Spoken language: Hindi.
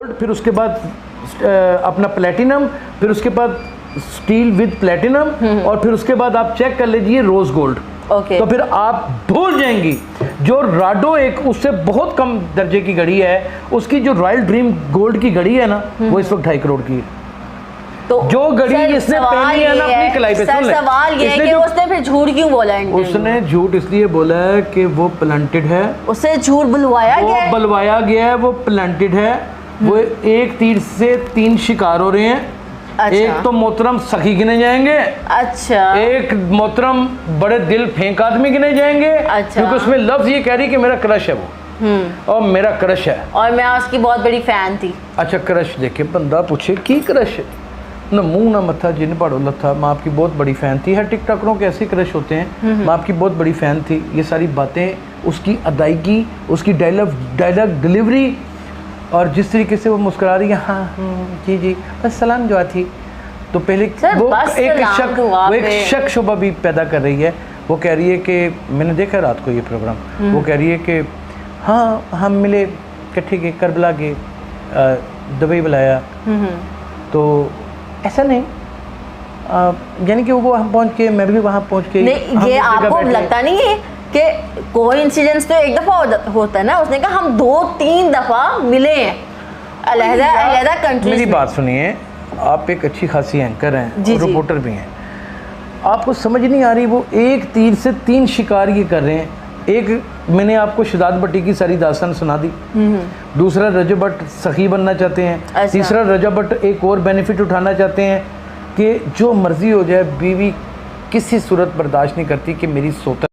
फिर उसके बाद अपना प्लेटिनम, फिर उसके बाद स्टील विद प्लेटिनम, और फिर उसके बाद आप चेक कर लीजिए रोज गोल्ड। तो फिर आप भूल जाएंगी। जो राडो एक उससे बहुत कम दर्जे की घड़ी है, उसकी जो रॉयल ड्रीम गोल्ड की घड़ी है ना, वो इस वक्त 2.5 करोड़ की है। तो जो घड़ी इसने पहनी है ना अपनी कलाई पे, सुन ले, सवाल ये है कि उसने फिर झूठ क्यों बोला है? उसने झूठ इसलिए बोला है कि वो प्लांटेड है, उसे झूठ बुलवाया गया है, बुलवाया गया है, वो प्लांटेड है। वो एक तीर से 3 शिकार हो रहे हैं। अच्छा। एक तो मोहतरम सखी गिने जाएंगे, अच्छा, एक मोहतरम बड़े दिल फेंक आदमी गिने जाएंगे। अच्छा। क्योंकि उसमें लफ्ज ये कह रही कि मेरा क्रश है वो, और मेरा क्रश है, और मैं उसकी बहुत बड़ी फैन थी। अच्छा क्रश देखे बंदा पूछे की क्रश न मुंह ना मत्था जिन पढ़ो लथा, मैं आपकी बहुत बड़ी फ़ैन थी। हर टिकटॉकरों के ऐसे क्रश होते हैं, मैं आपकी बहुत बड़ी फ़ैन थी। ये सारी बातें, उसकी अदायगी, उसकी डायलॉग डिलीवरी, और जिस तरीके से वो मुस्कुरा रही है, हाँ जी जी बस सलाम दुआ थी, तो पहले वो एक शक शुबा भी पैदा कर रही है। वो कह रही है कि मैंने देखा रात को ये प्रोग्राम, वो कह रही है कि हाँ हम मिले इकट्ठे के करबला के दुबई बुलाया, तो ऐसा नहीं, यानी कि वो वहाँ पहुँच के मैं भी वहाँ पहुँच के। नहीं, ये आपको लगता नहीं है कि कोइंसिडेंस तो एक दफ़ा होता है ना? उसने कहा हम 2-3 दफ़ा मिले हैं अलग-अलग कंट्रीज। मेरी बात सुनिए, आप एक अच्छी खासी एंकर हैं और रिपोर्टर भी हैं, आपको समझ नहीं आ रही वो एक तीर से 3 शिकार ये कर रहे हैं। एक मैंने आपको शदाद भट्टी की सारी दास्तान सुना दी, दूसरा रजब भट्ट सखी बनना चाहते हैं, अच्छा। तीसरा रजब भट्ट एक और बेनिफिट उठाना चाहते हैं कि जो मर्जी हो जाए बीवी किसी सूरत बर्दाश्त नहीं करती कि मेरी सोता